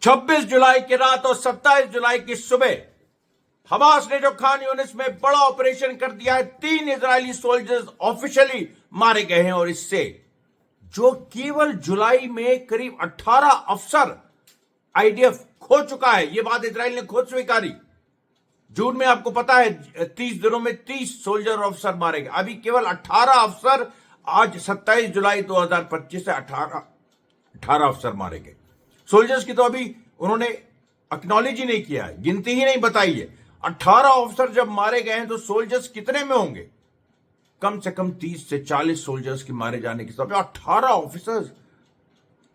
26 जुलाई की रात और 27 जुलाई की सुबह हमास ने जो खान यूनिस में बड़ा ऑपरेशन कर दिया है, 3 इजरायली सोल्जर्स ऑफिशियली मारे गए हैं। और इससे जो केवल जुलाई में करीब 18 अफसर आईडीएफ खो चुका है, यह बात इजराइल ने खुद स्वीकारी। जून में आपको पता है 30 दिनों में 30 सोल्जर और अफसर मारे गए, अभी केवल 18 अफसर। आज 27 जुलाई 2025 से 18 अफसर मारे गए। सोल्जर्स की तो अभी उन्होंने एक्नॉलेज ही नहीं किया है, गिनती ही नहीं बताई है। 18 ऑफिसर जब मारे गए हैं तो सोल्जर्स कितने में होंगे? कम से कम 30 से 40 सोल्जर्स के मारे जाने की सब 18 ऑफिसर्स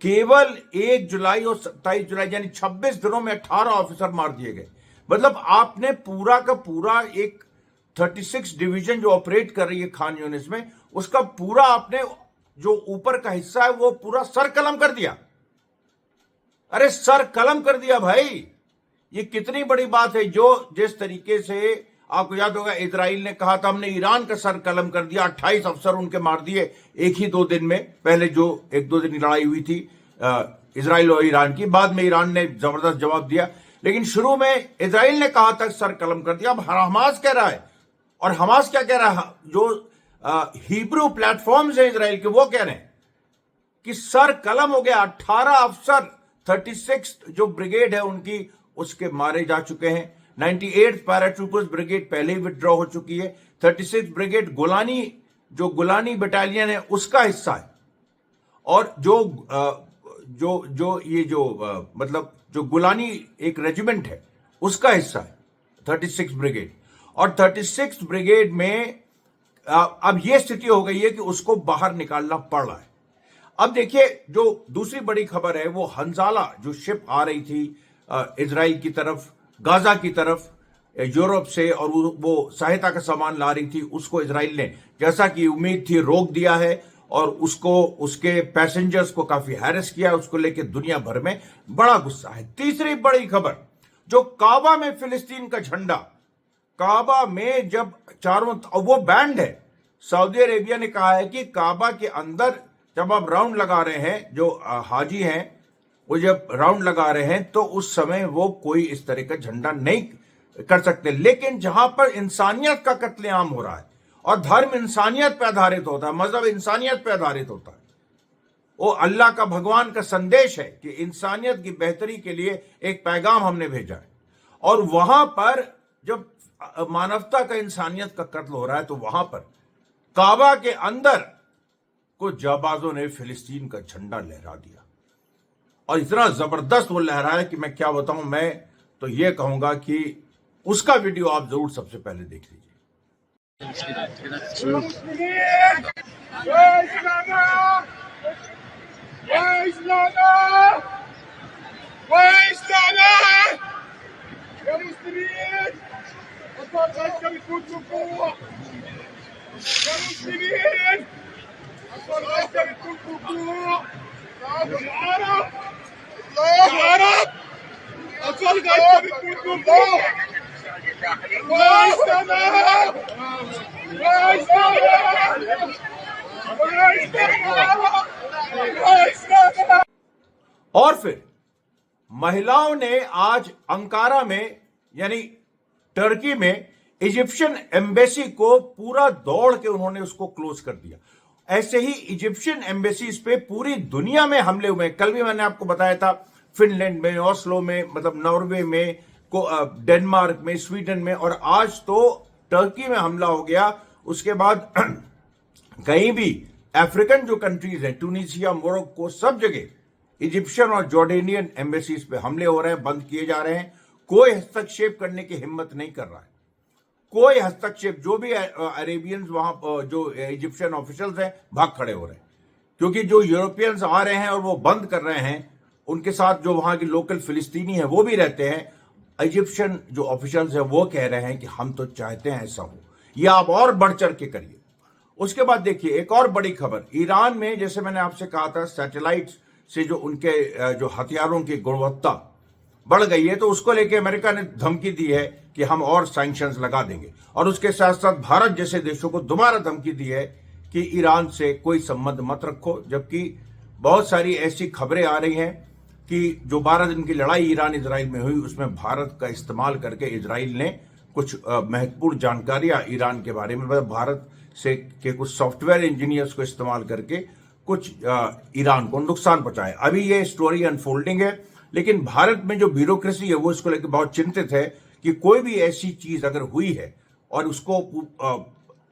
केवल 1 जुलाई और 27 जुलाई यानी 26 दिनों में 18 ऑफिसर मार दिए गए। मतलब आपने पूरा का पूरा एक 36 डिवीजन जो ऑपरेट कर रही है खान यूनिस में, उसका पूरा आपने जो ऊपर का हिस्सा है वो पूरा सर कलम कर दिया। अरे सर कलम कर दिया भाई, ये कितनी बड़ी बात है। जो जिस तरीके से आपको याद होगा इजराइल ने कहा था हमने ईरान का सर कलम कर दिया, 28 अफसर उनके मार दिए एक ही 2 दिन में। पहले जो 1-2 दिन की लड़ाई हुई थी इजराइल और ईरान की, बाद में ईरान ने जबरदस्त जवाब दिया, लेकिन शुरू में इजराइल ने कहा था सर कलम कर दिया। अब हमास कह रहा है, और हमास क्या कह रहा है, जो हिब्रू प्लेटफॉर्म्स है इजराइल के, वो कह रहे हैं कि सर कलम हो गया। 18 अफसर 36 जो ब्रिगेड है उनकी, उसके मारे जा चुके हैं। 98 पैराट्रूपर्स ब्रिगेड पहले ही विड्रॉ हो चुकी है। 36 ब्रिगेड गुलानी बटालियन है उसका हिस्सा है। और मतलब जो गुलानी एक रेजिमेंट है उसका हिस्सा है 36 ब्रिगेड। और 36 ब्रिगेड में अब यह स्थिति हो गई है कि उसको बाहर निकालना पड़ रहा है। अब देखिए जो दूसरी बड़ी खबर है, वो हंजाला जो शिप आ रही थी इजराइल की तरफ, गाजा की तरफ यूरोप से, और वो सहायता का सामान ला रही थी, उसको इजराइल ने जैसा कि उम्मीद थी रोक दिया है। और उसके पैसेंजर्स को काफी हैरेस किया, उसको लेकर दुनिया भर में बड़ा गुस्सा है। तीसरी बड़ी खबर, जो काबा में फिलिस्तीन का झंडा, काबा में जब चारों वो बैंड है, सऊदी अरेबिया ने कहा है कि काबा के अंदर जब आप राउंड लगा रहे हैं, जो हाजी हैं वो जब राउंड लगा रहे हैं, तो उस समय वो कोई इस तरह का झंडा नहीं कर सकते। लेकिन जहां पर इंसानियत का कत्लेआम हो रहा है और धर्म इंसानियत पर आधारित होता है, मजहब इंसानियत पर आधारित होता है, वो अल्लाह का भगवान का संदेश है कि इंसानियत की बेहतरी के लिए एक पैगाम हमने भेजा है। और वहां पर जब मानवता का, इंसानियत का कत्ल हो रहा है, तो वहां पर काबा के अंदर कुछ जाबाजों ने फिलिस्तीन का झंडा लहरा दिया। और इतना जबरदस्त वो लहराया कि मैं क्या बताऊं। मैं तो ये कहूंगा कि उसका वीडियो आप जरूर सबसे पहले देख लीजिए। और फिर महिलाओं ने आज अंकारा में यानी टर्की में इजिप्शियन एम्बेसी को पूरा दौड़ के उन्होंने उसको क्लोज कर दिया। ऐसे ही इजिप्शियन एम्बेसीज पे पूरी दुनिया में हमले हुए। कल भी मैंने आपको बताया था, फिनलैंड में, ओस्लो में, मतलब नॉर्वे में, डेनमार्क में, स्वीडन में, और आज तो टर्की में हमला हो गया। उसके बाद कहीं भी अफ्रीकन जो कंट्रीज हैं, ट्यूनीशिया, मोरक्को, सब जगह इजिप्शियन और जॉर्डेनियन एम्बेसीज पे हमले हो रहे हैं, बंद किए जा रहे हैं। कोई हस्तक्षेप करने की हिम्मत नहीं कर रहा है, कोई हस्तक्षेप। जो भी अरेबियंस वहां जो इजिप्शियन ऑफिशियल्स हैं भाग खड़े हो रहे हैं, क्योंकि जो यूरोपियंस आ रहे हैं और वो बंद कर रहे हैं, उनके साथ जो वहां के लोकल फिलिस्तीनी है वो भी रहते हैं। इजिप्शियन जो ऑफिशियल्स हैं वो कह रहे हैं कि हम तो चाहते हैं ऐसा हो, ये आप और बढ़ चढ़ के करिए। उसके बाद देखिए एक और बड़ी खबर, ईरान में जैसे मैंने आपसे कहा था सैटेलाइट से जो उनके जो हथियारों की गुणवत्ता बढ़ गई है, तो उसको लेके अमेरिका ने धमकी दी है कि हम और सैंक्शंस लगा देंगे। और उसके साथ साथ भारत जैसे देशों को दोबारा धमकी दी है कि ईरान से कोई संबंध मत रखो। जबकि बहुत सारी ऐसी खबरें आ रही हैं कि जो 12 दिन की लड़ाई ईरान इजराइल में हुई उसमें भारत का इस्तेमाल करके इजराइल ने कुछ महत्वपूर्ण जानकारियां ईरान के बारे में, मतलब भारत से के कुछ सॉफ्टवेयर इंजीनियर्स को इस्तेमाल करके कुछ ईरान को नुकसान पहुंचाया। अभी ये स्टोरी अनफोल्डिंग है, लेकिन भारत में जो ब्यूरोक्रेसी है वो इसको लेकर बहुत चिंतित है कि कोई भी ऐसी चीज अगर हुई है और उसको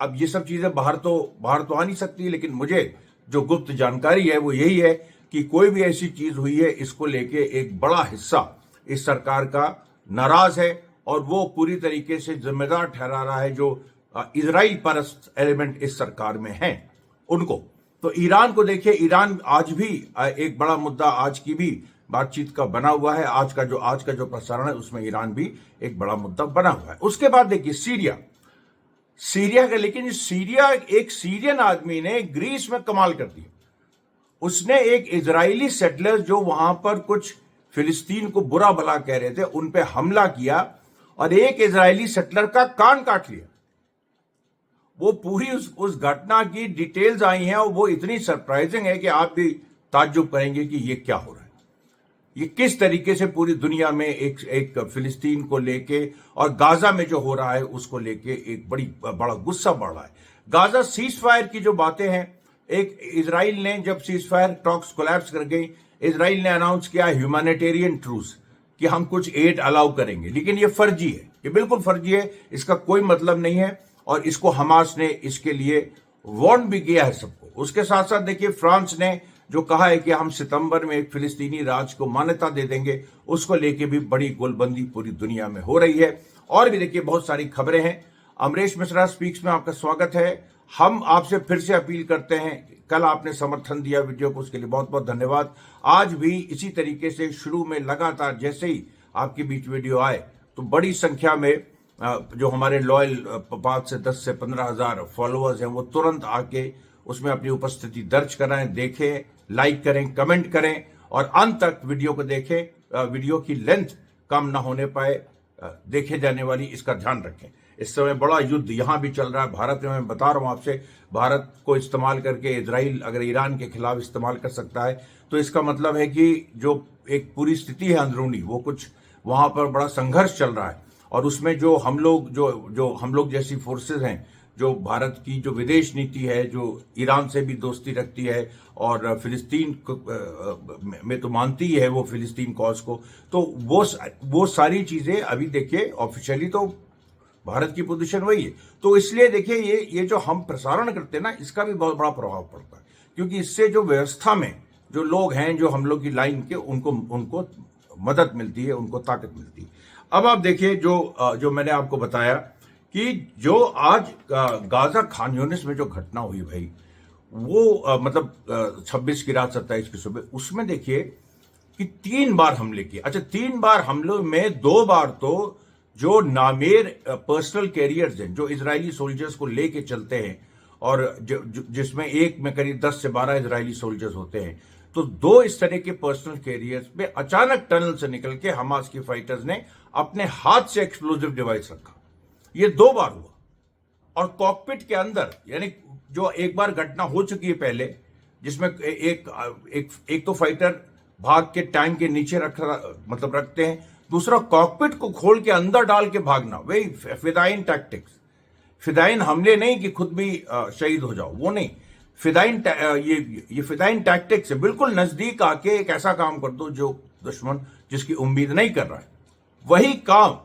अब ये सब चीजें बाहर तो आ नहीं सकती, लेकिन मुझे जो गुप्त जानकारी है वो यही है कि कोई भी ऐसी चीज हुई है, इसको लेके एक बड़ा हिस्सा इस सरकार का नाराज है और वो पूरी तरीके से जिम्मेदार ठहरा रहा है जो इजराइल परस्त एलिमेंट इस सरकार में हैं उनको। तो ईरान को देखिए, ईरान आज भी एक बड़ा मुद्दा आज की भी बातचीत का बना हुआ है। आज का जो प्रसारण है उसमें ईरान भी एक बड़ा मुद्दा बना हुआ है। उसके बाद देखिए सीरिया का, लेकिन सीरिया, एक सीरियन आदमी ने ग्रीस में कमाल कर दिया। उसने एक इजरायली सेटलर जो वहां पर कुछ फिलिस्तीन को बुरा भला कह रहे थे उन पे हमला किया और एक इजरायली सेटलर का कान काट लिया। वो पूरी उस घटना की डिटेल्स आई हैं और वो इतनी सरप्राइजिंग है कि आप भी ताज्जुब करेंगे कि ये क्या हो रहा है, ये किस तरीके से पूरी दुनिया में एक फिलिस्तीन को लेके और गाजा में जो हो रहा है उसको लेके एक बड़ा गुस्सा बढ़ रहा है। गाजा सीज फायर की जो बातें हैं, एक इजराइल ने जब सीज फायर टॉक्स कोलैप्स कर गई, इजराइल ने अनाउंस किया ह्यूमैनिटेरियन ट्रूस कि हम कुछ एड अलाउ करेंगे, लेकिन ये फर्जी है, ये बिल्कुल फर्जी है, इसका कोई मतलब नहीं है और इसको हमास ने इसके लिए वार्न भी किया है सबको। उसके साथ साथ देखिए फ्रांस ने जो कहा है कि हम सितंबर में एक फिलिस्तीनी राज्य को मान्यता दे देंगे, उसको लेके भी बड़ी गोलबंदी पूरी दुनिया में हो रही है। और भी देखिए बहुत सारी खबरें हैं। अमरीश मिश्रा स्पीक्स में आपका स्वागत है। हम आपसे फिर से अपील करते हैं, कल आपने समर्थन दिया वीडियो को, उसके लिए बहुत बहुत धन्यवाद। आज भी इसी तरीके से शुरू में लगातार जैसे ही आपके बीच वीडियो आए तो बड़ी संख्या में जो हमारे लॉयल 5 से 10 से 15 हजार फॉलोअर्स हैं वो तुरंत आके उसमें अपनी उपस्थिति दर्ज कराएं, देखें, लाइक करें, कमेंट करें और अंत तक वीडियो को देखें। वीडियो की लेंथ कम ना होने पाए देखे जाने वाली, इसका ध्यान रखें। इस समय बड़ा युद्ध यहां भी चल रहा है भारत में। मैं बता रहा हूं आपसे, भारत को इस्तेमाल करके इजराइल अगर ईरान के खिलाफ इस्तेमाल कर सकता है तो इसका मतलब है कि जो एक पूरी स्थिति है अंदरूनी, वो कुछ वहां पर बड़ा संघर्ष चल रहा है और उसमें जो हम लोग जैसी फोर्सेज हैं, जो भारत की जो विदेश नीति है, जो ईरान से भी दोस्ती रखती है और फिलिस्तीन में तो मानती ही है वो फिलिस्तीन कॉज को, तो वो सारी चीजें अभी देखिए ऑफिशियली तो भारत की पोजीशन वही है। तो इसलिए देखिए ये जो हम प्रसारण करते हैं ना, इसका भी बहुत बड़ा प्रभाव पड़ता है, क्योंकि इससे जो व्यवस्था में जो लोग हैं, जो हम लोग की लाइन के, उनको मदद मिलती है, उनको ताकत मिलती है। अब आप देखिए जो मैंने आपको बताया कि जो आज गाजा खान यूनिस में जो घटना हुई भाई, वो मतलब 26 की रात 27 की सुबह, उसमें देखिए कि 3 बार हमले किए। अच्छा, 3 बार हमलों में 2 बार तो जो नामेर पर्सनल कैरियर्स हैं, जो इजरायली सोल्जर्स को लेके चलते हैं और जिसमें एक में करीब 10 से 12 इजरायली सोल्जर्स होते हैं, तो 2 इस तरह के पर्सनल कैरियर्स में अचानक टनल से निकल के हमास के फाइटर्स ने अपने हाथ से एक्सप्लोजिव डिवाइस रखा। ये 2 बार हुआ और कॉकपिट के अंदर, यानी जो एक बार घटना हो चुकी है पहले, जिसमें एक तो फाइटर भाग के टैंक के नीचे रखते हैं, दूसरा कॉकपिट को खोल के अंदर डाल के भागना, वही फिदाइन टैक्टिक्स। फिदाइन हमले नहीं कि खुद भी शहीद हो जाओ, वो नहीं। ये फिदाइन टैक्टिक्स है, बिल्कुल नजदीक आके एक ऐसा काम कर दो जो दुश्मन जिसकी उम्मीद नहीं कर रहा है। वही काम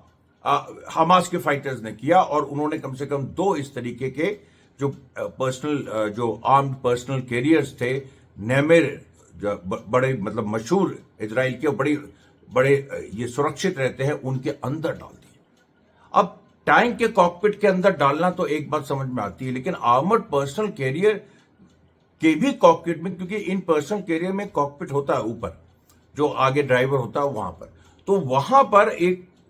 हमास के फाइटर्स ने किया और उन्होंने कम से कम 2 इस तरीके के जो आर्म्ड पर्सनल कैरियर्स थे, नेमेर, बड़े मतलब मशहूर इजराइल के बड़े ये सुरक्षित रहते हैं, उनके अंदर डाल दिए। अब टैंक के कॉकपिट के अंदर डालना तो एक बात समझ में आती है, लेकिन आर्मर्ड पर्सनल कैरियर के भी कॉकपिट में, क्योंकि इन पर्सनल कैरियर में कॉकपिट होता है ऊपर, जो आगे ड्राइवर होता है वहां पर, तो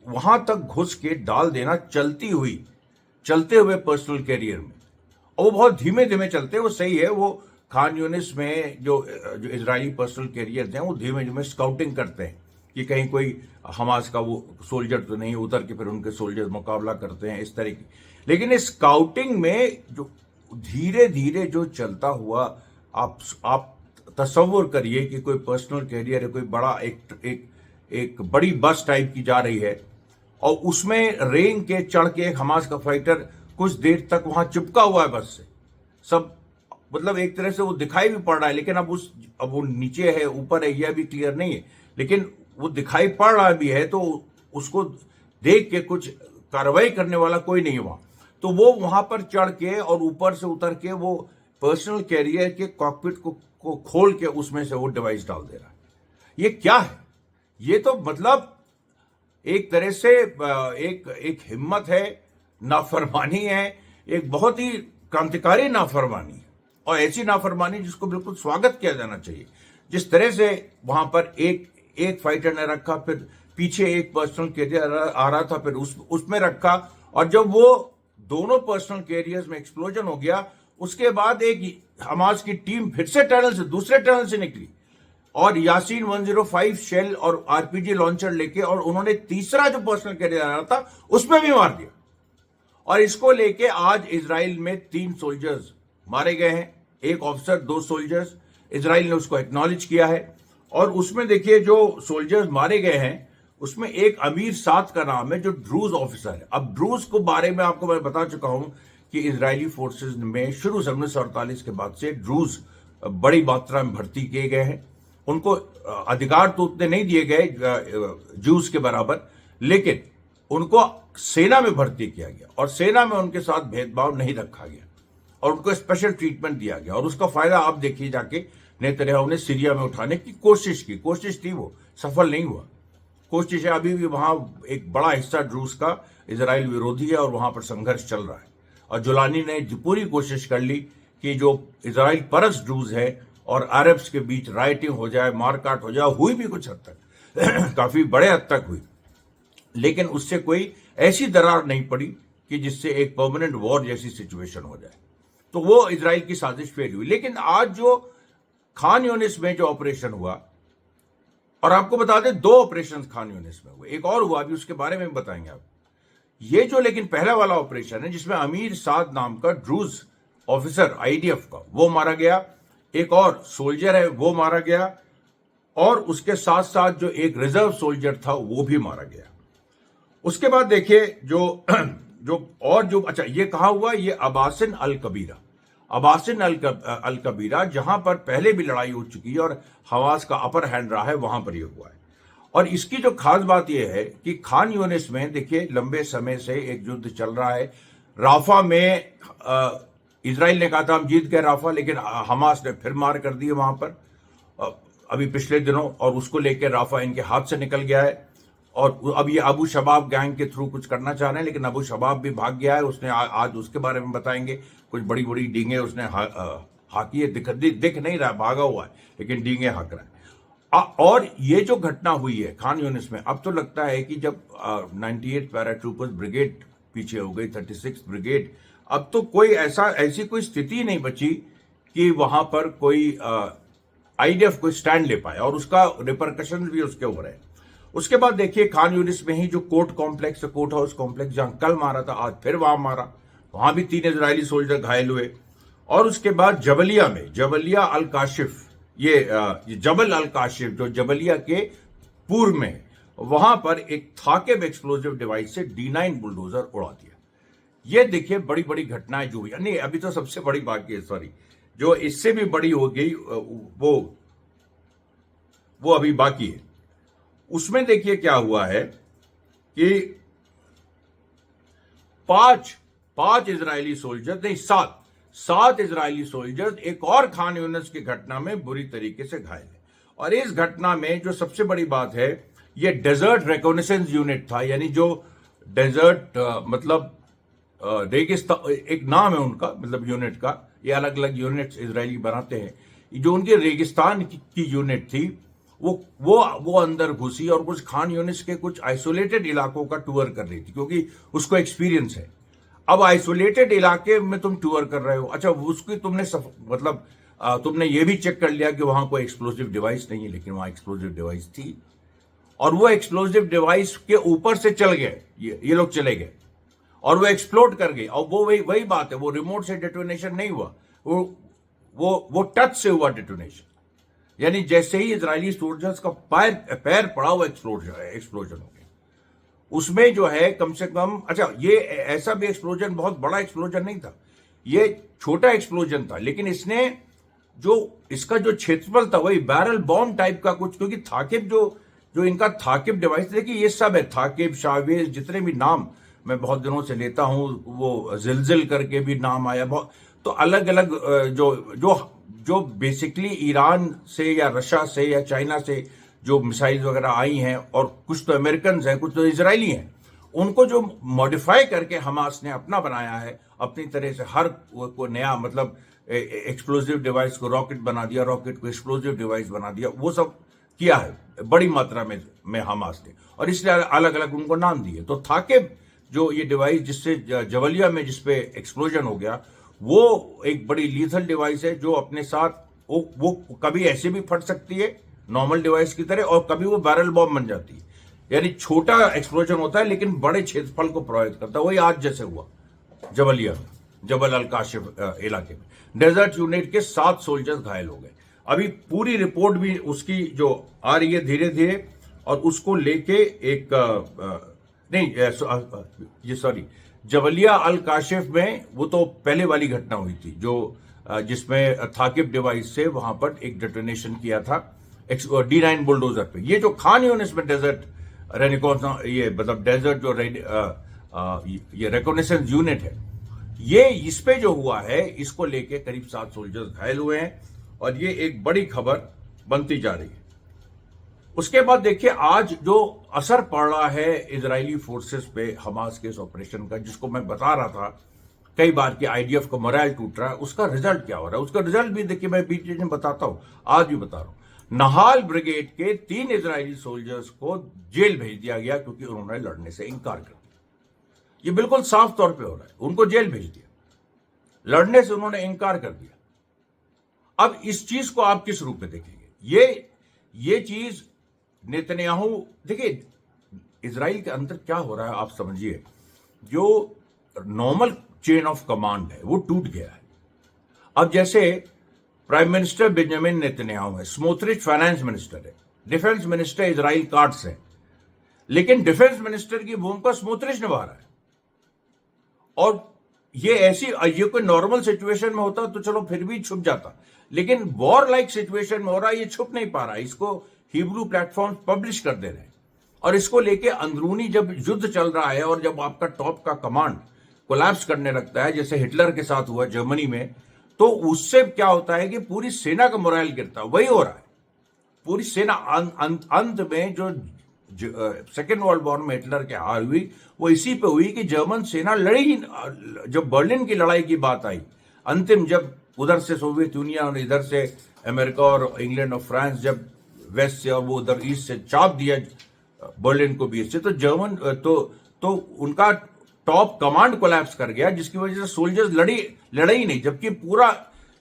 वहां तक घुस के डाल देना चलते हुए पर्सनल कैरियर में, और वो बहुत धीमे धीमे चलते हैं। वो सही है, वो खान यूनिस में जो इजरायली पर्सनल कैरियर हैं वो धीमे धीमे स्काउटिंग करते हैं कि कहीं कोई हमास का वो सोल्जर तो नहीं, उतर के फिर उनके सोल्जर मुकाबला करते हैं, इस तरह की। लेकिन इस स्काउटिंग में जो धीरे धीरे जो चलता हुआ आप तस्वुर करिए कि कोई पर्सनल कैरियर है, कोई बड़ा एक बड़ी बस टाइप की जा रही है और उसमें रेंग के चढ़ के एक हमास का फाइटर कुछ देर तक वहां चिपका हुआ है बस से। सब मतलब एक तरह से वो दिखाई भी पड़ रहा है, लेकिन अब वो नीचे है ऊपर है यह भी क्लियर नहीं है, लेकिन वो दिखाई पड़ रहा भी है तो उसको देख के कुछ कार्रवाई करने वाला कोई नहीं हुआ। तो वो वहां पर चढ़ के और ऊपर से उतर के वो पर्सनल कैरियर के कॉकपिट को खोल के उसमें से वो डिवाइस डाल दे रहा है। ये क्या है? ये तो मतलब एक तरह से एक हिम्मत है, नाफरमानी है, एक बहुत ही क्रांतिकारी नाफरमानी है और ऐसी नाफरमानी जिसको बिल्कुल स्वागत किया जाना चाहिए। जिस तरह से वहां पर एक फाइटर ने रखा, फिर पीछे एक पर्सनल कैरियर आ रहा था, फिर उसमें रखा, और जब वो दोनों पर्सनल कैरियर्स में एक्सप्लोजन हो गया उसके बाद एक हमास की टीम फिर से दूसरे टनल से निकली और यासीन 105 शेल और आरपीजी लॉन्चर लेके, और उन्होंने तीसरा जो पर्सनल कैरियर आ रहा था उसमें भी मार दिया। और इसको लेके आज इजराइल में 3 सोल्जर्स मारे गए हैं, एक ऑफिसर 2 सोल्जर्स। इजराइल ने उसको एक्नॉलेज किया है। और उसमें देखिए जो सोल्जर्स मारे गए हैं उसमें एक अमीर साद का नाम है जो ड्रूज ऑफिसर है। अब ड्रूज को बारे में आपको मैं बता चुका हूं कि इजरायली फोर्सेस में शुरू से 1948 के बाद से ड्रूज बड़ी मात्रा में भर्ती किए गए हैं। उनको अधिकार तो उतने नहीं दिए गए जूस के बराबर, लेकिन उनको सेना में भर्ती किया गया और सेना में उनके साथ भेदभाव नहीं रखा गया और उनको स्पेशल ट्रीटमेंट दिया गया। और उसका फायदा आप देखिए, जाके नेतन्याहू ने सीरिया में उठाने की कोशिश थी, वो सफल नहीं हुआ। कोशिश है, अभी भी वहां एक बड़ा हिस्सा ड्रूज का इजराइल विरोधी है और वहां पर संघर्ष चल रहा है। और जुलानी ने पूरी कोशिश कर ली कि जो इजराइल परस ड्रूज है और अरब्स के बीच राइटिंग हो जाए, मारकाट हो जाए, हुई भी कुछ हद तक काफी बड़े हद तक हुई, लेकिन उससे कोई ऐसी दरार नहीं पड़ी कि जिससे एक परमानेंट वॉर जैसी सिचुएशन हो जाए। तो वो इजराइल की साजिश फेल हुई। लेकिन आज जो खान यूनिस में जो ऑपरेशन हुआ, और आपको बता दें 2 ऑपरेशन खान यूनिस में हुए, एक और हुआ अभी उसके बारे में बताएंगे आप। ये जो लेकिन पहला वाला ऑपरेशन है जिसमें अमीर साद नाम का ड्रूज ऑफिसर आईडीएफ का वो मारा गया, एक और सोल्जर है वो मारा गया, और उसके साथ साथ जो एक रिजर्व सोल्जर था वो भी मारा गया। उसके बाद देखिए अच्छा ये कहा हुआ, ये अबासिन अल कबीरा जहां पर पहले भी लड़ाई हो चुकी है और हवास का अपर हैंड रहा है, वहां पर यह हुआ है। और इसकी जो खास बात यह है कि खान यूनिस में देखिए लंबे समय से एक युद्ध चल रहा है। राफा में इजराइल ने कहा था हम जीत गए राफा, लेकिन हमास ने फिर मार कर दी वहां पर अभी पिछले दिनों, और उसको लेकर राफा इनके हाथ से निकल गया है। और अब ये अबू शबाब गैंग के थ्रू कुछ करना चाह रहे हैं, लेकिन अबू शबाब भी भाग गया है। उसने आज उसके बारे में बताएंगे, कुछ बड़ी बड़ी डींगे उसने हाकी है, दिख नहीं रहा, भागा हुआ है लेकिन डींगे हाक रहा है। और ये जो घटना हुई है खान यूनिस में, अब तो लगता है कि जब 98 पैराट्रूपर्स ब्रिगेड पीछे हो गई, 36 ब्रिगेड, अब तो कोई ऐसी कोई स्थिति नहीं बची कि वहां पर कोई आईडीएफ कोई स्टैंड ले पाए, और उसका रिपरकशन भी उसके हो रहे हैं। उसके बाद देखिए खान यूनिस में ही जो कोर्ट हाउस कॉम्प्लेक्स जहां कल मारा था, आज फिर वहां मारा, वहां भी 3 इजरायली सोल्जर घायल हुए। और उसके बाद जबलिया में जबलिया अल काशिफ, ये जबल अल काशिफ जो जबलिया के पूर्व में, वहां पर एक थाकेब एक्सप्लोजिव डिवाइस से D9 बुलडोजर उड़ा दिया। ये देखिए बड़ी बड़ी घटनाएं जो हुई। नहीं, अभी तो सबसे बड़ी बात है, सॉरी, जो इससे भी बड़ी हो गई वो अभी बाकी है। उसमें देखिए क्या हुआ है कि 5 इजरायली सोल्जर, नहीं 7 इजरायली सोल्जर्स एक और खान यूनिस की घटना में बुरी तरीके से घायल है। और इस घटना में जो सबसे बड़ी बात है, ये डेजर्ट रिकॉग्निशंस यूनिट था, यानी जो डेजर्ट मतलब रेगिस्तान, एक नाम है उनका, मतलब यूनिट का, ये अलग अलग यूनिट्स इजरायली बनाते हैं। जो उनकी रेगिस्तान की यूनिट थी वो अंदर घुसी और कुछ खान यूनिस के कुछ आइसोलेटेड इलाकों का टूर कर रही थी, क्योंकि उसको एक्सपीरियंस है। अब आइसोलेटेड इलाके में तुम टूर कर रहे हो, अच्छा उसकी तुमने तुमने ये भी चेक कर लिया कि वहां कोई एक्सप्लोजिव डिवाइस नहीं है, लेकिन वहां एक्सप्लोजिव डिवाइस थी, और वो एक्सप्लोजिव डिवाइस के ऊपर से चल गए, ये लोग चले गए और वो एक्सप्लोड कर गई। और वो वही बात है, वो रिमोट से डेटोनेशन नहीं हुआ, वो टच से हुआ डेटोनेशन। यानी जैसे ही इजरायली सोल्जर्स का पैर पड़ा हुआ एक्सप्लोजन हो गया। उसमें जो है कम से कम, अच्छा ये ऐसा भी एक्सप्लोजन, बहुत बड़ा एक्सप्लोजन नहीं था, ये छोटा एक्सप्लोजन था, लेकिन इसने जो इसका जो क्षेत्रफल था वही बैरल बॉम्ब टाइप का कुछ, क्योंकि थाकिब जो जो इनका थाकिब डिवाइस, देखिए ये सब है, थाकिब, शावेज, जितने भी नाम मैं बहुत दिनों से लेता हूं, वो जिलजिल करके भी नाम आया बहुत, तो अलग अलग जो जो जो बेसिकली ईरान से या रशिया से या चाइना से जो मिसाइल वगैरह आई हैं, और कुछ तो अमेरिकन हैं, कुछ तो इजरायली हैं, उनको जो मॉडिफाई करके हमास ने अपना बनाया है अपनी तरह से, हर को नया मतलब एक्सप्लोजिव डिवाइस को रॉकेट बना दिया, रॉकेट को एक्सप्लोजिव डिवाइस बना दिया, वो सब किया है बड़ी मात्रा में हमास ने, और इसलिए अलग अलग उनको नाम दिए। तो थाकिब जो ये डिवाइस जिससे जवलिया में जिसपे एक्सप्लोजन हो गया, वो एक बड़ी लीथल डिवाइस है जो अपने साथ वो कभी ऐसे भी फट सकती है नॉर्मल डिवाइस की तरह, और कभी वो बैरल बॉम्ब बन जाती है, यानी छोटा एक्सप्लोजन होता है लेकिन बड़े क्षेत्रफल को प्रभावित करता है। वही आज जैसे हुआ जबलिया में, जबल अल काशिफ इलाके में, डेजर्ट यूनिट के 7 सोल्जर्स घायल हो गए। अभी पूरी रिपोर्ट भी उसकी जो आ रही है धीरे धीरे, और उसको लेके एक नहीं ये सॉरी, जबलिया अल काशिफ में वो तो पहले वाली घटना हुई थी जो जिसमें थाकिब डिवाइस से वहां पर एक डेटोनेशन किया था D9 बुलडोजर पे। ये जो खान यूनिस में डेजर्ट ये मतलब डेजर्ट जो ये रिकॉग्निशन यूनिट है, ये इस पे जो हुआ है, इसको लेके करीब 7 सोल्जर्स घायल हुए हैं, और ये एक बड़ी खबर बनती जा रही है। उसके बाद देखिए आज जो असर पड़ रहा है इजरायली फोर्सेस पे हमास के इस ऑपरेशन का, जिसको मैं बता रहा था कई बार कि आईडीएफ का मोरल टूट रहा है, उसका रिजल्ट क्या हो रहा है, उसका रिजल्ट भी देखिए मैं बीच में बताता हूं, आज भी बता रहा हूं। नहाल ब्रिगेड के 3 इजरायली सोल्जर्स को जेल भेज दिया गया क्योंकि उन्होंने लड़ने से इनकार कर दिया। ये बिल्कुल साफ तौर पर हो रहा है, उनको जेल भेज दिया, लड़ने से उन्होंने इनकार कर दिया। अब इस चीज को आप किस रूप में देखेंगे? ये चीज नेतन्याहू, देखिए इजराइल के अंदर क्या हो रहा है आप समझिए, जो नॉर्मल चेन ऑफ कमांड है वो टूट गया है। अब जैसे प्राइम मिनिस्टर बेंजामिन नेतन्याहू है, स्मोट्रिच फाइनेंस मिनिस्टर है, डिफेंस मिनिस्टर इजराइल काट्स है, लेकिन डिफेंस मिनिस्टर की भूमिका स्मोट्रिच निभा रहा है। और ये कोई नॉर्मल सिचुएशन में होता तो चलो फिर भी छुप जाता, लेकिन वॉर लाइक सिचुएशन में हो रहा है, ये छुप नहीं पा रहा। इसको हिब्रू प्लेटफॉर्म पब्लिश कर दे रहे हैं, और इसको लेके अंदरूनी जब युद्ध चल रहा है और जब आपका टॉप का कमांड कोलैप्स करने लगता है, जैसे हिटलर के साथ हुआ जर्मनी में, तो उससे क्या होता है कि पूरी सेना का मोरल गिरता है। वही हो रहा है, पूरी सेना अंत में जो सेकेंड वर्ल्ड वॉर में हिटलर की हार हुई वो इसी पे हुई कि जर्मन सेना लड़ी ही। जब बर्लिन की लड़ाई की बात आई अंतिम, जब उधर से सोवियत यूनियन और इधर से अमेरिका और इंग्लैंड और फ्रांस जब वेस्ट से और वो उधर ईस्ट से चाप दिया बर्लिन को बीच से, तो जर्मन तो उनका टॉप कमांड कोलैप्स कर गया, जिसकी वजह से सोल्जर्स लड़े ही नहीं, जबकि पूरा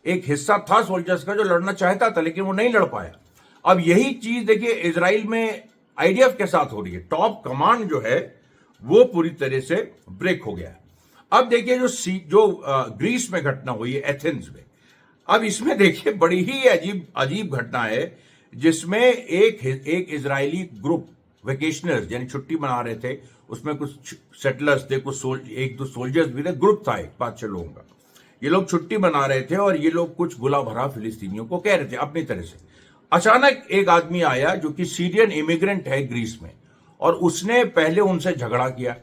एक हिस्सा था सोल्जर्स का जो लड़ना चाहता था लेकिन वो नहीं लड़ पाया। अब यही चीज देखिए इजराइल में आईडीएफ के साथ हो रही है, टॉप कमांड जो है वो पूरी तरह से ब्रेक हो गया है। अब देखिए जो ग्रीस में घटना हुई है एथेंस में, अब इसमें देखिए बड़ी ही अजीब घटना है, जिसमें एक इजरायली ग्रुप वेकेशनर्स यानी छुट्टी मना रहे थे, उसमें कुछ सेटलर्स थे, कुछ एक दो सोल्जर्स भी थे, ग्रुप था एक 5-6 लोगों का। ये लोग छुट्टी मना रहे थे और ये लोग कुछ गुला भरा फिलिस्तीनियों को कह रहे थे अपनी तरह से। अचानक एक आदमी आया जो कि सीरियन इमिग्रेंट है ग्रीस में, और उसने पहले उनसे झगड़ा किया,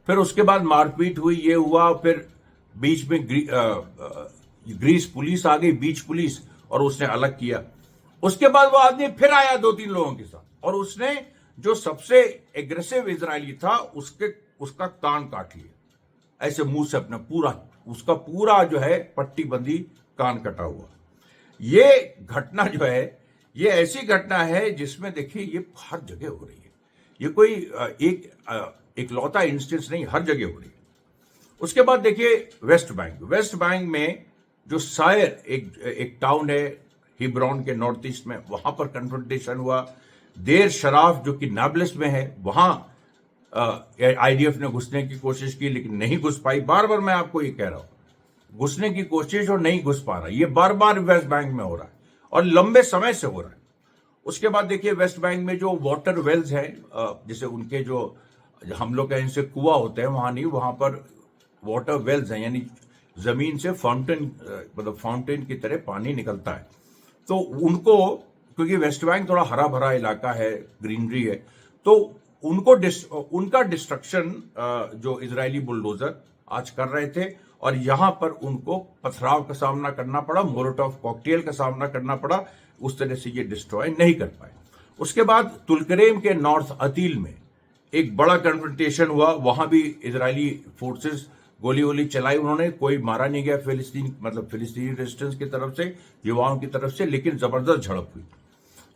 फिर उसके बाद मारपीट हुई, ये हुआ, फिर बीच में ग्रीस पुलिस आ गई, बीच पुलिस, और उसने अलग किया। उसके बाद वो आदमी फिर आया 2-3 लोगों के साथ, और उसने जो सबसे एग्रेसिव इजरायली था उसका कान काट लिया, ऐसे मुंह से अपना उसका पूरा जो है पट्टी बंदी कान कटा हुआ। ये घटना जो है ये ऐसी घटना है जिसमें देखिए ये हर जगह हो रही है, ये कोई एक लौता इंस्टेंस नहीं, हर जगह हो रही है। उसके बाद देखिए वेस्ट बैंक में जो सायर एक टाउन है हिब्रॉन के नॉर्थ ईस्ट में, वहां पर कन्फ्रंटेशन हुआ। देर शराफ जो कि नाब्लिस में है, वहां आईडीएफ ने घुसने की कोशिश की लेकिन नहीं घुस पाई। बार बार मैं आपको ये कह रहा हूं, घुसने की कोशिश और नहीं घुस पा रहा, ये बार बार वेस्ट बैंक में हो रहा है और लंबे समय से हो रहा है। उसके बाद देखिए वेस्ट बैंक में जो वाटर वेल्स हैं, जैसे उनके जो हम लोग कहें इनसे कुआं होते हैं, वहां नहीं, वहां पर वाटर वेल्स हैं, यानी जमीन से फाउंटेन, मतलब फाउंटेन की तरह पानी निकलता है। तो उनको, क्योंकि वेस्ट बैंक थोड़ा हरा भरा इलाका है, ग्रीनरी है, तो उनका डिस्ट्रक्शन जो इजरायली बुलडोजर आज कर रहे थे, और यहां पर उनको पथराव का सामना करना पड़ा, मोलोटोव कॉकटेल का सामना करना पड़ा, उस तरह से ये डिस्ट्रॉय नहीं कर पाए। उसके बाद तुलकरेम के नॉर्थ अतील में एक बड़ा कन्फ्रंटेशन हुआ, वहां भी इजरायली फोर्सेस गोली वोली चलाई, उन्होंने, कोई मारा नहीं गया फिलिस्तीनी रेजिस्टेंस की तरफ से, युवाओं की तरफ से, लेकिन जबरदस्त झड़प हुई।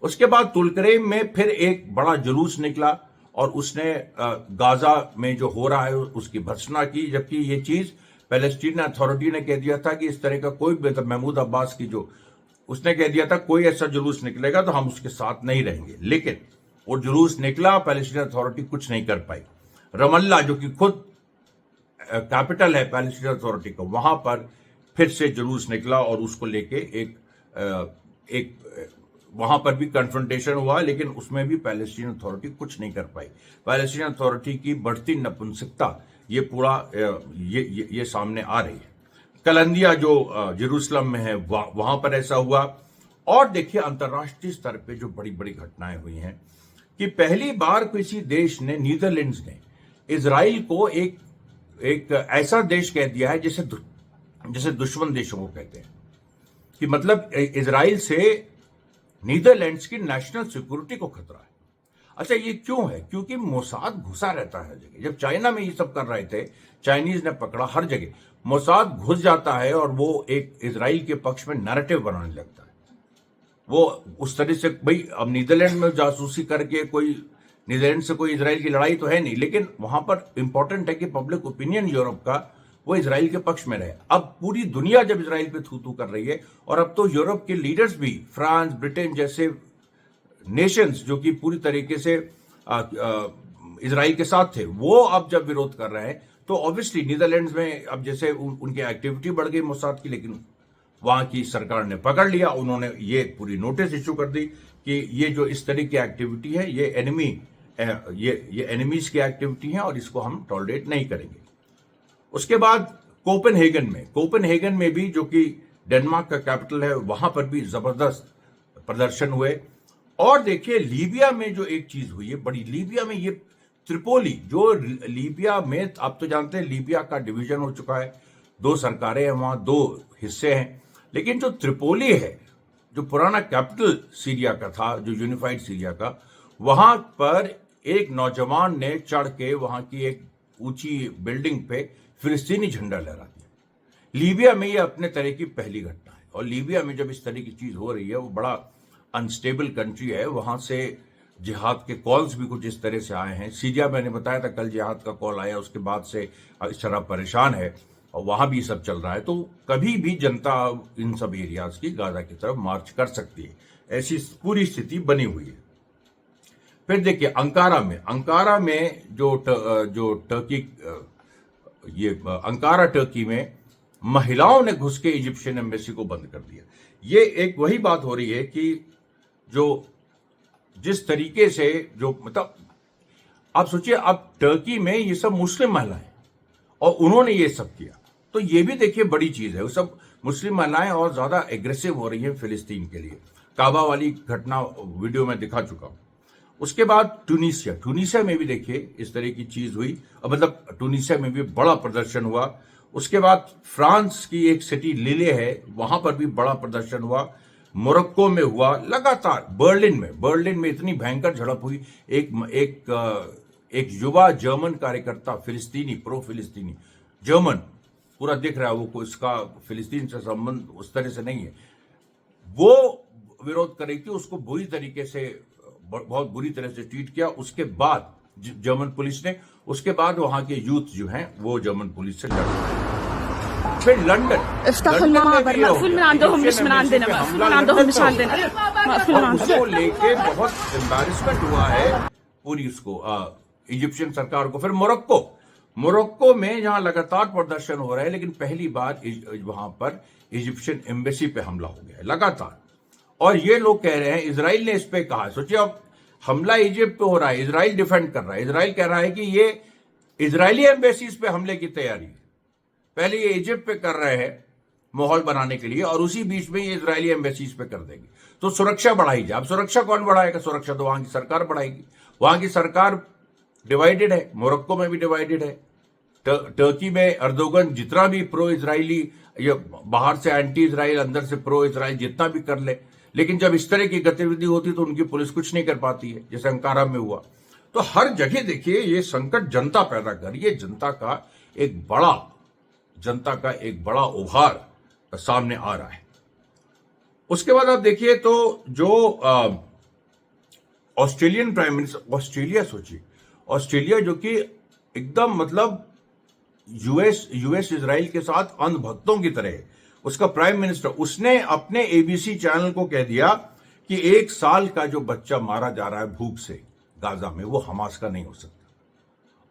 उसके बाद तुलकरेम में फिर एक बड़ा जुलूस निकला और उसने गाजा में जो हो रहा है उसकी भर्त्सना की, जबकि ये चीज पैलेस्टीन अथॉरिटी ने कह दिया था कि इस तरह का कोई, मतलब महमूद अब्बास की जो, उसने कह दिया था कोई ऐसा जुलूस निकलेगा तो हम उसके साथ नहीं रहेंगे, लेकिन वो जुलूस निकला, पैलेस्टीन अथॉरिटी कुछ नहीं कर पाई। रमल्ला जो कि खुद कैपिटल है पैलेस्टीन अथॉरिटी का, वहां पर फिर से जुलूस निकला और उसको लेके एक वहां पर भी कन्फ्रंटेशन हुआ, लेकिन उसमें भी पैलेस्टीन अथॉरिटी कुछ नहीं कर पाई। पैलेस्टीन अथॉरिटी की बढ़ती नपुंसकता ये पूरा ये सामने आ रही है। कलंदिया जो जेरूसलम में है, वहां पर ऐसा हुआ। और देखिए अंतर्राष्ट्रीय स्तर पे जो बड़ी बड़ी घटनाएं हुई हैं कि पहली बार किसी देश ने, नीदरलैंड्स ने, इजराइल को एक ऐसा देश कह दिया है जैसे दुश्मन देशों को कहते हैं, कि मतलब इजराइल से नीदरलैंड्स की नेशनल सिक्योरिटी को खतरा है। अच्छा, ये क्यों है? क्योंकि मोसाद घुसा रहता है हर जगह। जब चाइना में ये सब कर रहे थे, चाइनीज ने पकड़ा, हर जगह मोसाद घुस जाता है और वो एक इजराइल के पक्ष में नैरेटिव बनाने लगता है। वो उस तरह से, भाई अब नीदरलैंड में जासूसी करके कोई, नीदरलैंड से कोई इजराइल की लड़ाई तो है नहीं, लेकिन वहां पर इंपॉर्टेंट है कि पब्लिक ओपिनियन यूरोप का वो इजराइल के पक्ष में रहे। अब पूरी दुनिया जब इजराइल पे थू थू कर रही है, और अब तो यूरोप के लीडर्स भी, फ्रांस, ब्रिटेन जैसे नेशंस जो कि पूरी तरीके से इजराइल के साथ थे, वो अब जब विरोध कर रहे हैं, तो ऑब्वियसली नीदरलैंड्स में अब जैसे उनकी एक्टिविटी बढ़ गई मोसाद की, लेकिन वहां की सरकार ने पकड़ लिया, उन्होंने ये पूरी नोटिस इश्यू कर दी कि ये जो इस तरह की एक्टिविटी है, ये एनिमीज की एक्टिविटी है और इसको हम टॉलरेट नहीं करेंगे। उसके बाद कोपेनहेगन में भी, जो कि डेनमार्क का कैपिटल है, वहां पर भी जबरदस्त प्रदर्शन हुए। और देखिए लीबिया में जो एक चीज हुई है बड़ी, लीबिया में ये त्रिपोली, जो लीबिया में आप तो जानते हैं लीबिया का डिवीजन हो चुका है, 2 सरकारें हैं वहां, 2 हिस्से हैं, लेकिन जो त्रिपोली है, जो पुराना कैपिटल सीरिया का था, जो यूनिफाइड सीरिया का, वहां पर एक नौजवान ने चढ़ के वहां की एक ऊंची बिल्डिंग पे फिलिस्तीनी झंडा लहरा दिया। लीबिया में ये अपने तरह की पहली घटना है, और लीबिया में जब इस तरह की चीज हो रही है, वो बड़ा अनस्टेबल कंट्री है, वहां से जिहाद के कॉल्स भी कुछ इस तरह से आए हैं। सीरिया मैंने बताया था कल जिहाद का कॉल आया, उसके बाद से इस तरह परेशान है, और वहां भी सब चल रहा है। तो कभी भी जनता इन सब एरियाज की गाजा की तरफ मार्च कर सकती है, ऐसी पूरी स्थिति बनी हुई है। फिर देखिए अंकारा में जो टर्की, ये अंकारा टर्की में महिलाओं ने घुस के इजिप्शियन एम्बेसी को बंद कर दिया। ये एक वही बात हो रही है कि जो जिस तरीके से, जो मतलब आप सोचिए, अब टर्की में ये सब मुस्लिम महिलाएं और उन्होंने ये सब किया, तो ये भी देखिए बड़ी चीज है। वो सब मुस्लिम महिलाएं और ज्यादा एग्रेसिव हो रही है फिलिस्तीन के लिए। काबा वाली घटना वीडियो में दिखा चुका हूं। उसके बाद टूनिसिया में भी देखिए इस तरह की चीज हुई, और मतलब टूनिसिया में भी बड़ा प्रदर्शन हुआ। उसके बाद फ्रांस की एक सिटी लिले है, वहां पर भी बड़ा प्रदर्शन हुआ। मोरक्को में हुआ, लगातार बर्लिन में इतनी भयंकर झड़प हुई। एक युवा जर्मन कार्यकर्ता, प्रो फिलिस्तीनी जर्मन, पूरा दिख रहा है वो, इसका फिलिस्तीन से संबंध उस तरह से नहीं है, वो विरोध कर रही थी, उसको बुरी तरीके से, बहुत बुरी तरह से ट्रीट किया। उसके बाद जर्मन पुलिस ने, उसके बाद वहां के यूथ जो हैं वो जर्मन पुलिस से लड़। फिर लंदन उसको लेके बहुत एम्बैरेसमेंट हुआ है पूरी उसको इजिप्शियन सरकार को। फिर मोरक्को में जहां लगातार प्रदर्शन हो रहे हैं, लेकिन पहली बार वहां पर इजिप्शियन एम्बेसी पे हमला हो गया है लगातार। और ये लोग कह रहे हैं, इजराइल ने इस पे कहा, सोचिए अब हमला इजिप्ट पे हो रहा है, इजराइल डिफेंड कर रहा है, इजराइल कह रहा है कि ये इजरायली एम्बेसीज पे हमले की तैयारी है। पहले ये इजिप्ट पे कर रहे हैं माहौल बनाने के लिए, और उसी बीच में ये इजरायली एम्बेसीज पे कर देंगे। तो सुरक्षा बढ़ाई जाए। अब सुरक्षा कौन बढ़ाएगा? सुरक्षा तो वहां की सरकार बढ़ाएगी। वहां की सरकार डिवाइडेड है, मोरक्को में भी डिवाइडेड है, टर्की में अर्दोगन जितना भी प्रो इजरायली, ये बाहर से एंटी इजराइल, अंदर से प्रो इजराइल जितना भी कर ले, लेकिन जब इस तरह की गतिविधि होती तो उनकी पुलिस कुछ नहीं कर पाती है, जैसे अंकारा में हुआ। तो हर जगह देखिए ये संकट जनता पैदा कर रही है, जनता का एक बड़ा उभार सामने आ रहा है। उसके बाद आप देखिए तो जो ऑस्ट्रेलियन प्राइम मिनिस्टर, ऑस्ट्रेलिया सोचिए, ऑस्ट्रेलिया जो कि एकदम मतलब यूएस इजराइल के साथ अंधभक्तों की तरह है, उसका प्राइम मिनिस्टर, उसने अपने एबीसी चैनल को कह दिया कि 1 साल का जो बच्चा मारा जा रहा है भूख से गाजा में, वो हमास का नहीं हो सकता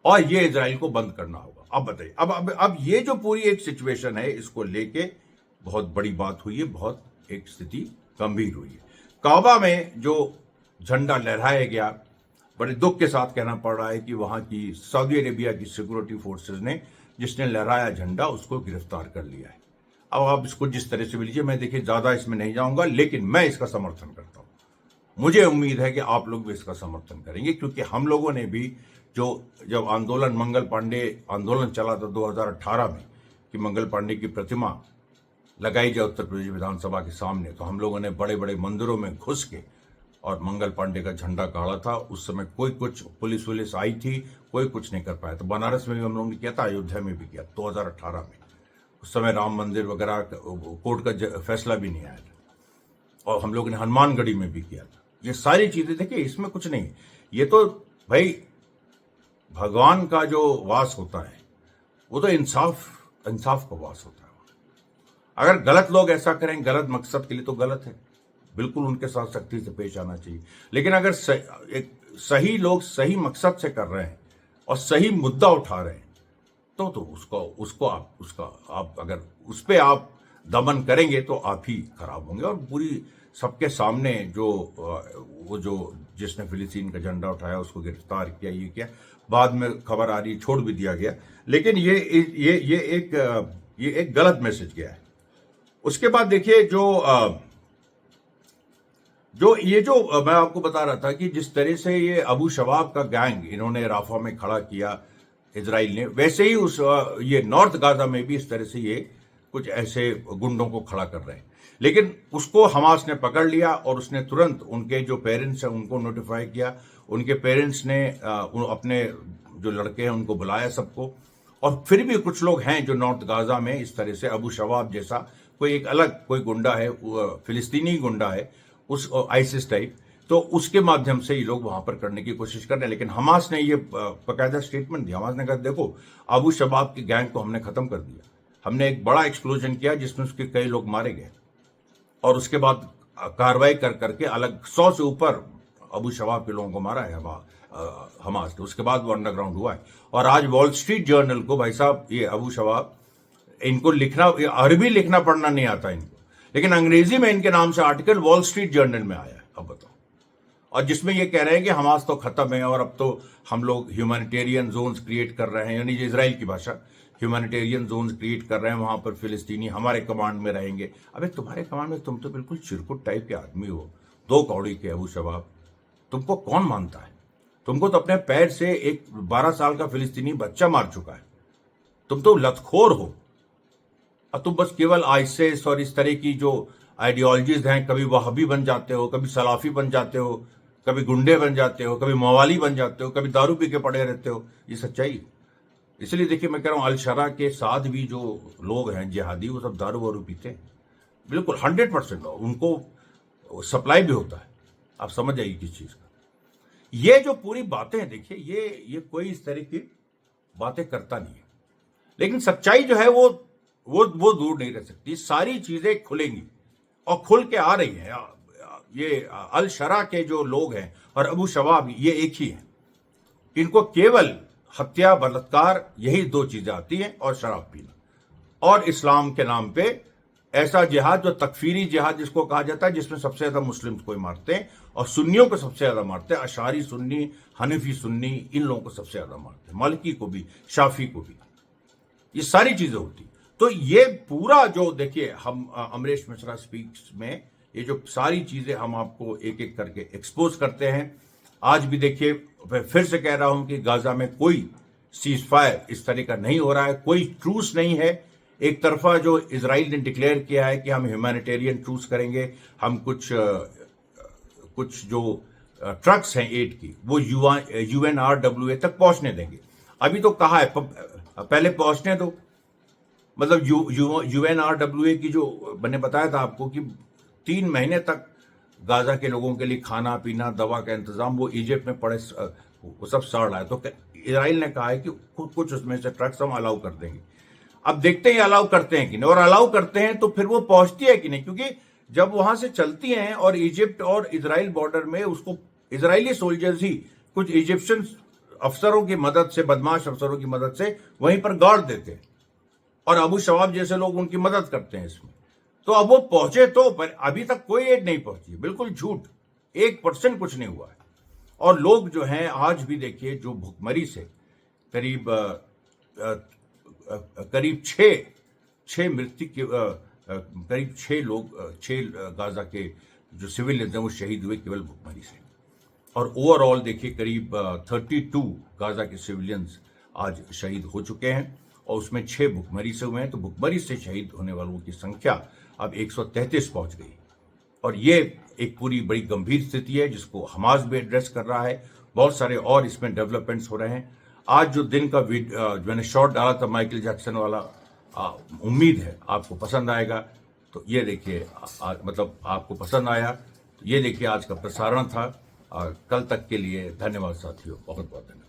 और ये इजराइल को बंद करना होगा। अब बताइए, अब ये जो पूरी एक सिचुएशन है, इसको लेके बहुत बड़ी बात हुई है, बहुत एक स्थिति गंभीर हुई है। काबा में जो झंडा लहराया गया, बड़े दुख के साथ कहना पड़ रहा है कि वहां की सऊदी अरेबिया की सिक्योरिटी फोर्सेज ने, जिसने लहराया झंडा, उसको गिरफ्तार कर लिया है। अब आप इसको जिस तरह से भी लीजिए, मैं देखिए ज्यादा इसमें नहीं जाऊंगा, लेकिन मैं इसका समर्थन करता हूं। मुझे उम्मीद है कि आप लोग भी इसका समर्थन करेंगे, क्योंकि हम लोगों ने भी जब आंदोलन, मंगल पांडे आंदोलन चला था 2018 में कि मंगल पांडे की प्रतिमा लगाई जाए उत्तर प्रदेश विधानसभा के सामने, तो हम लोगों ने बड़े बड़े मंदिरों में घुस के और मंगल पांडे का झंडा गाड़ा था। उस समय कोई कुछ पुलिस आई थी, कोई कुछ नहीं कर पाया। तो बनारस में भी हम लोगों ने किया था, अयोध्या में भी किया 2018 में। उस समय राम मंदिर वगैरह कोर्ट का फैसला भी नहीं आया था, और हम लोगों ने हनुमानगढ़ी में भी किया था। ये सारी चीजें देखिए, इसमें कुछ नहीं, ये तो भाई भगवान का जो वास होता है वो तो इंसाफ का वास होता है। अगर गलत लोग ऐसा करें गलत मकसद के लिए तो गलत है, बिल्कुल उनके साथ सख्ती से पेश आना चाहिए। लेकिन अगर एक सही लोग सही मकसद से कर रहे हैं और सही मुद्दा उठा रहे हैं, तो उसको आप अगर उस पर आप दमन करेंगे तो आप ही खराब होंगे। और पूरी सबके सामने जिसने फिलिस्तीन का झंडा उठाया उसको गिरफ्तार किया, ये किया, बाद में खबर आ रही, छोड़ भी दिया गया। लेकिन ये एक गलत मैसेज गया है। उसके बाद देखिए जो मैं आपको बता रहा था कि जिस तरह से ये अबू शबाब का गैंग इन्होंने राफा में खड़ा किया इजराइल ने, वैसे ही ये नॉर्थ गाजा में भी इस तरह से ये कुछ ऐसे गुंडों को खड़ा कर रहे हैं। लेकिन उसको हमास ने पकड़ लिया और उसने तुरंत उनके जो पेरेंट्स हैं उनको नोटिफाई किया। उनके पेरेंट्स ने अपने जो लड़के हैं उनको बुलाया सबको। और फिर भी कुछ लोग हैं जो नॉर्थ गाजा में इस तरह से अबू शबाब जैसा कोई गुंडा है, फिलिस्तीनी गुंडा है, उस आइसिस टाइप, तो उसके माध्यम से ये लोग वहां पर करने की कोशिश कर रहे हैं। लेकिन हमास ने ये बाकायदा स्टेटमेंट दिया। हमास ने कहा देखो, अबू शबाब की गैंग को हमने खत्म कर दिया, हमने एक बड़ा एक्सप्लोजन किया जिसमें उसके कई लोग मारे गए, और उसके बाद कार्रवाई करके अलग 100 से ऊपर अबू शबाब के लोगों को मारा है हमास ने। उसके बाद वो अंडरग्राउंड हुआ है। और आज वॉल स्ट्रीट जर्नल को, भाई साहब, ये अबू शबाब, इनको अरबी लिखना पढ़ना नहीं आता इनको, लेकिन अंग्रेजी में इनके नाम से आर्टिकल वॉल स्ट्रीट जर्नल में आया है। अब बताओ, और जिसमें ये कह रहे हैं कि हमास तो खत्म है और अब तो हम लोग ह्यूमैनिटेरियन जोन्स क्रिएट कर रहे हैं, यानी इजराइल की भाषा, ह्यूमैनिटेरियन जोन्स क्रिएट कर रहे हैं, वहां पर फिलिस्तीनी हमारे कमांड में रहेंगे। अबे तुम्हारे कमांड में, तुम तो बिल्कुल चिरकुट टाइप के आदमी हो, 2 कौड़ी के अबू शबाब, तुमको कौन मानता है? तुमको तो अपने पैर से एक 12 साल का फिलिस्तीनी बच्चा मार चुका है। तुम तो लतखोर हो, और तुम बस केवल आइसिस और इस तरह की जो आइडियोलॉजीज हैं, कभी वहाबी बन जाते हो, कभी सलाफी बन जाते हो, कभी गुंडे बन जाते हो, कभी मवाली बन जाते हो, कभी दारू पी के पड़े रहते हो। ये सच्चाई। इसलिए देखिए, मैं कह रहा हूं अल शरा के साथ भी जो लोग हैं जिहादी, वो सब दारू वारू पीते हैं, बिल्कुल 100%। उनको सप्लाई भी होता है। आप समझ जाइए किस चीज का। ये जो पूरी बातें हैं, देखिए, ये कोई इस तरह की बातें करता नहीं है, लेकिन सच्चाई जो है वो दूर नहीं रह सकती। सारी चीजें खुलेंगी और खुल के आ रही हैं। ये अल शरा के जो लोग हैं और अबू शबाब, ये एक ही हैं। इनको केवल हत्या, बलात्कार, यही 2 चीजें आती हैं, और शराब पीना, और इस्लाम के नाम पे ऐसा जिहाद जो तकफीरी जिहाद जिसको कहा जाता है, जिसमें सबसे ज्यादा मुस्लिम को मारते हैं और सुन्नियों को सबसे ज्यादा मारते हैं। अशारी सुन्नी, हनफी सुन्नी, इन लोगों को सबसे ज्यादा मारते हैं, मालिकी को भी, शाफी को भी। ये सारी चीजें होती। तो ये पूरा जो देखिए हम अमरीश मिश्रा स्पीक्स में ये जो सारी चीजें हम आपको एक एक करके एक्सपोज करते हैं। आज भी देखिए, फिर से कह रहा हूं कि गाजा में कोई सीज फायर इस तरह का नहीं हो रहा है, कोई ट्रूस नहीं है। एक तरफा जो इजराइल ने डिक्लेयर किया है कि हम ह्यूमैनिटेरियन ट्रूस करेंगे, हम कुछ जो ट्रक्स हैं एड की वो UNRWA तक पहुंचने देंगे। अभी तो कहा है पहले पहुंचने दो। मतलब UNRWA की जो मैंने बताया था आपको कि 3 महीने तक गाजा के लोगों के लिए खाना पीना दवा का इंतजाम वो इजिप्ट में पड़े वो सब सड़ रहा है। तो इजराइल ने कहा है कि कुछ उसमें से ट्रक्स हम अलाउ कर देंगे। अब देखते हैं अलाउ करते हैं कि नहीं, और अलाउ करते हैं तो फिर वो पहुंचती है कि नहीं, क्योंकि जब वहां से चलती हैं और इजिप्ट और इजराइल बॉर्डर में उसको इजरायली सोल्जर्स ही कुछ इजिप्शियन अफसरों की मदद से, बदमाश अफसरों की मदद से वहीं पर गाड़ देते हैं और अबू शवाब जैसे लोग उनकी मदद करते हैं इसमें। तो अब वो पहुंचे तो, पर अभी तक कोई एड नहीं पहुंची, बिल्कुल झूठ, 1% कुछ नहीं हुआ है। और लोग जो हैं आज भी देखिए, जो भुखमरी से करीब 6 मृत्यु के करीब 6 लोग 6 गाजा के जो सिविलियंस हैं वो शहीद हुए केवल भुखमरी से। और ओवरऑल देखिए करीब 32 गाजा के सिविलियंस आज शहीद हो चुके हैं और उसमें 6 भुखमरी से हुए हैं। तो भुखमरी से शहीद होने वालों की संख्या अब 133 पहुंच गई। और ये एक पूरी बड़ी गंभीर स्थिति है जिसको हमास भी एड्रेस कर रहा है। बहुत सारे और इसमें डेवलपमेंट्स हो रहे हैं। आज जो दिन का मैंने शॉट डाला था माइकल जैक्सन वाला, उम्मीद है आपको पसंद आएगा। तो ये देखिए, मतलब आपको पसंद आया तो ये देखिए आज का प्रसारण था। कल तक के लिए धन्यवाद साथियों, बहुत बहुत धन्यवाद।